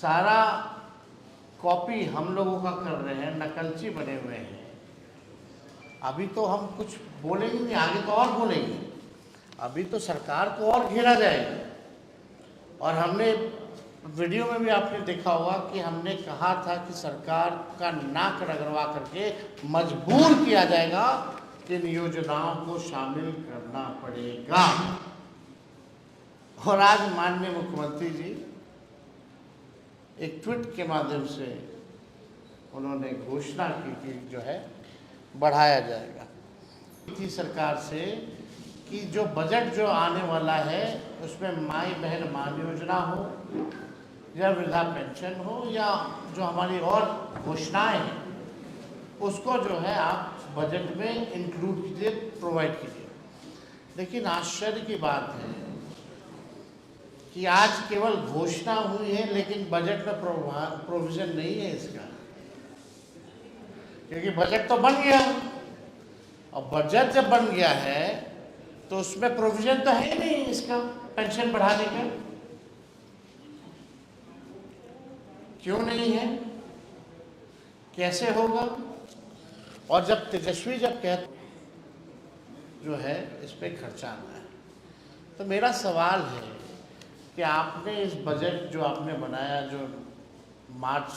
सारा कॉपी हम लोगों का कर रहे हैं, नकलची बने हुए हैं। अभी तो हम कुछ बोलेंगे नहीं, आगे तो और बोलेंगे। अभी तो सरकार को और घेरा जाएगा। और हमने वीडियो में भी आपने देखा होगा कि हमने कहा था कि सरकार का नाक रगड़वा करके मजबूर किया जाएगा कि इन योजनाओं को शामिल करना पड़ेगा। और आज माननीय मुख्यमंत्री जी एक ट्वीट के माध्यम से उन्होंने घोषणा की कि जो है बढ़ाया जाएगा। थी सरकार से कि जो बजट जो आने वाला है उसमें माई बहन मान योजना हो या वृद्धा पेंशन हो या जो हमारी और घोषणाएं हैं उसको जो है आप बजट में इंक्लूड कीजिए, प्रोवाइड कीजिए। लेकिन आश्चर्य की बात है कि आज केवल घोषणा हुई है लेकिन बजट में प्रोविजन नहीं है इसका, क्योंकि बजट तो बन गया और बजट जब बन गया है तो उसमें प्रोविजन तो है नहीं इसका पेंशन बढ़ाने का। क्यों नहीं है, कैसे होगा? और जब तेजस्वी जब कहते जो है इस पे खर्चा आना है, तो मेरा सवाल है कि आपने इस बजट जो आपने बनाया जो मार्च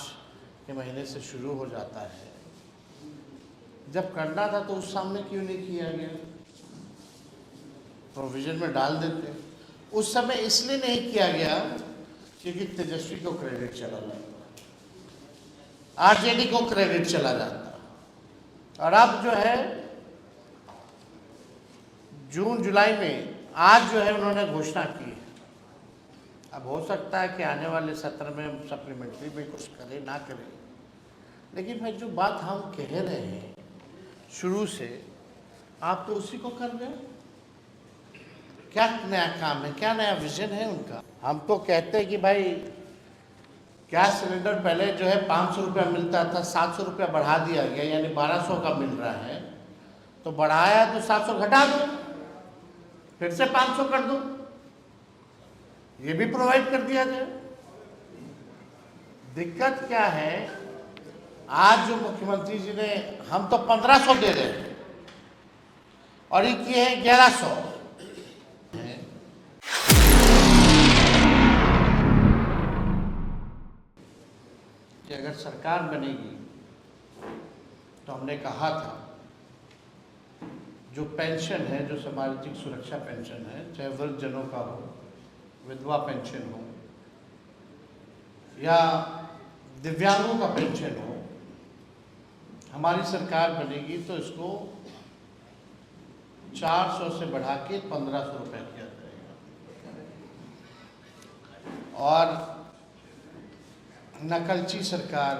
के महीने से शुरू हो जाता है, जब करना था तो उस सामने क्यों नहीं किया गया? प्रोविजन में डाल देते। उस समय इसलिए नहीं किया गया क्योंकि तेजस्वी को क्रेडिट चला जाता, आरजेडी को क्रेडिट चला जाता। और अब जो है जून जुलाई में आज जो है उन्होंने घोषणा की है। अब हो सकता है कि आने वाले सत्र में सप्लीमेंट्री में कुछ करे ना करे, लेकिन भाई जो बात हम कह रहे हैं शुरू से, आप तो उसी को कर रहे हैं। क्या नया काम है, क्या नया विजन है उनका? हम तो कहते हैं कि भाई गैस सिलेंडर पहले जो है 500 रुपया मिलता था, 700 रुपया बढ़ा दिया गया, यानी 1200 का मिल रहा है। तो बढ़ाया तो 700 घटा दो, फिर से 500 कर दो, ये भी प्रोवाइड कर दिया जाए। दिक्कत क्या है, आज जो मुख्यमंत्री जी ने, हम तो 1500 दे रहे हैं और ये किए हैं 1100। कि अगर सरकार बनेगी तो हमने कहा था जो पेंशन है, जो सामाजिक सुरक्षा पेंशन है, चाहे वृद्धजनों का हो, विधवा पेंशन हो या दिव्यांगों का पेंशन हो, हमारी सरकार बनेगी तो इसको 400 से बढ़ा के 1500 रुपये किया जाएगा। और नकलची सरकार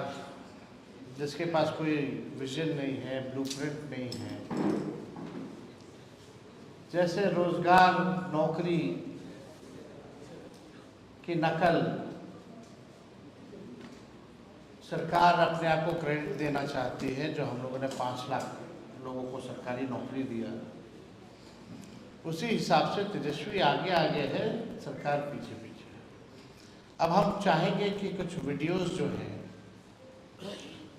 जिसके पास कोई विजन नहीं है, ब्लूप्रिंट नहीं है, जैसे रोजगार नौकरी की नकल सरकार अपने आप को क्रेडिट देना चाहती है। जो हम लोगों ने 5 लाख लोगों को सरकारी नौकरी दिया, उसी हिसाब से तेजस्वी आगे आगे है, सरकार पीछे पीछे। अब हम चाहेंगे कि कुछ वीडियोस जो हैं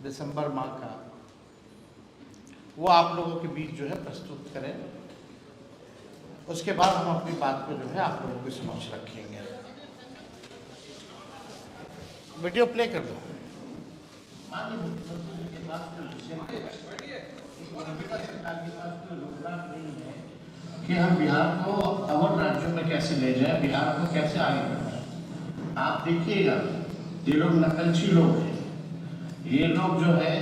दिसंबर माह का, वो आप लोगों के बीच जो है प्रस्तुत करें। उसके बाद हम अपनी बात को जो है आप लोगों के समक्ष रखेंगे। वीडियो प्ले कर दो। कि हम बिहार को और राज्यों में कैसे ले जाए, बिहार को कैसे आगे बढ़ाए। आप देखिएगा, ये लोग नकलची लोग हैं। ये लोग जो है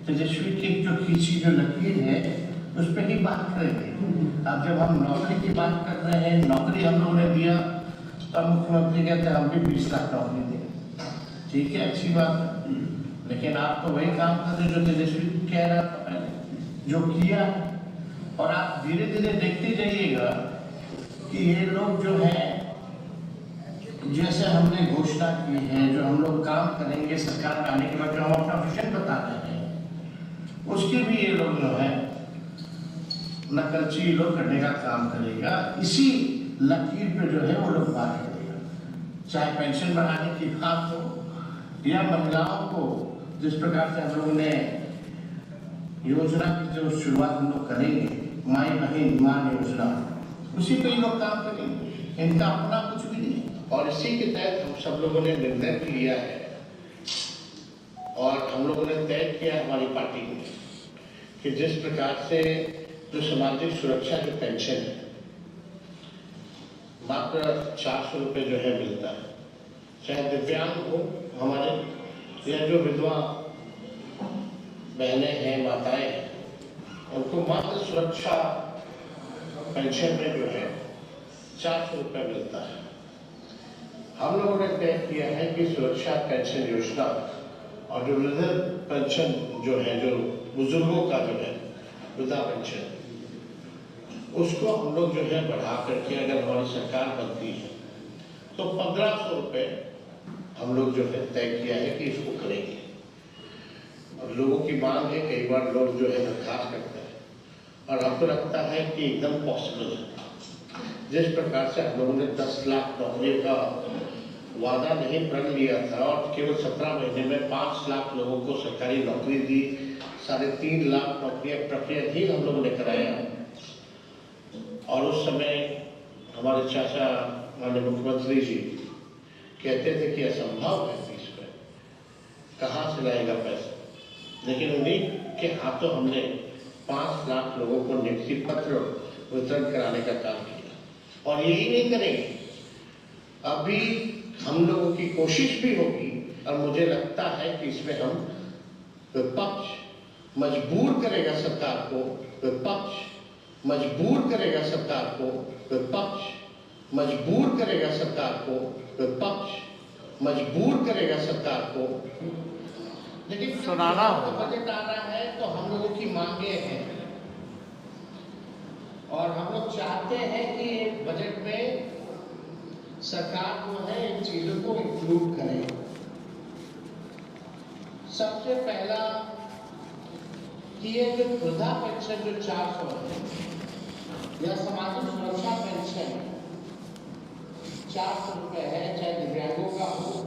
तेजस्वी की जो खींची जो लकीर है उस पर ही बात करेंगे। अब जब हम नौकरी की बात कर रहे हैं, नौकरी हम लोगों ने दिया, तब मुख्यमंत्री कहते हैं हम भी 20 लाख नौकरी दें। ठीक है, अच्छी बात है, लेकिन आप तो वही काम कर रहे जो तेजस्वी कह रहा था पहले, जो किया। और आप धीरे धीरे देखते जाइएगा कि ये लोग जो है, जैसे हमने घोषणा की है, जो हम लोग काम करेंगे सरकार में आने के बाद, जो हम अपना विजन बता रहे हैं, उसके भी ये लोग जो है नकलची लोग करने का काम करेगा। इसी लकीर पे जो है वो लोग बात करेगा, चाहे पेंशन बढ़ाने की बात हो या महिलाओं को जिस प्रकार से हम लोगों ने योजना की जो शुरुआत हम लोग करेंगे, माई बहन मान योजना, उसी पे ही लोग काम करेंगे, इनका अपना कुछ भी नहीं। और इसी के तहत हम सब लोगों ने निर्णय लिया है और हम लोगों ने तय किया हमारी पार्टी में कि जिस प्रकार से जो सामाजिक सुरक्षा जो पेंशन है मात्र 400 रुपये जो है मिलता है, चाहे दिव्यांग हो हमारे या जो विधवा बहनें हैं, माताएं हैं, उनको मात्र सुरक्षा पेंशन में जो है 400 रुपये मिलता है। हम लोगों ने तय किया है कि सुरक्षा पेंशन योजना और जो वृद्ध पेंशन जो है, जो बुजुर्गों का जो है वृद्धा पेंशन, उसको हम लोग जो है बढ़ा करके अगर हमारी सरकार बनती है तो 1500 रुपये हम लोग जो है तय किया है कि इसको करेंगे। और लोगों की मांग है, कई बार लोग जो है दरखास्त करते हैं और हमको लगता है कि एकदम पॉसिबल है। जिस प्रकार से हम लोगों ने 10 लाख नौकरियों का वादा नहीं प्रण लिया था और केवल 17 महीने में 5 लाख लोगों को सरकारी नौकरी दी, 3.5 लाख नौकरियां प्रक्रियाधीन हम लोगों ने कराया। और उस समय हमारे चाचा माननीय मुख्यमंत्री जी कहते थे कि असंभव है, इसमें कहाँ से लाएगा पैसा, लेकिन उन्हीं के हाथों हमने 5 लाख लोगों को नियुक्ति पत्र वितरण कराने का काम किया। और यही नहीं करेंगे, अभी हम लोगों की कोशिश भी होगी और मुझे लगता है कि इसमें हम विपक्ष मजबूर करेगा सरकार को, विपक्ष मजबूर करेगा सरकार को, विपक्ष मजबूर करेगा सरकार को, विपक्ष मजबूर करेगा सरकार को। लेकिन सुनाना बजट आ रहा है तो हम लोगों की मांगे हैं और हम लोग चाहते हैं कि बजट में सरकार जो है इन चीजों को इंक्लूड करे। सबसे पहला कि ये जो वृद्धा पेंशन जो 400 है या सामाजिक सुरक्षा पेंशन 400 रुपये है, चाहे दिव्यांगों का हो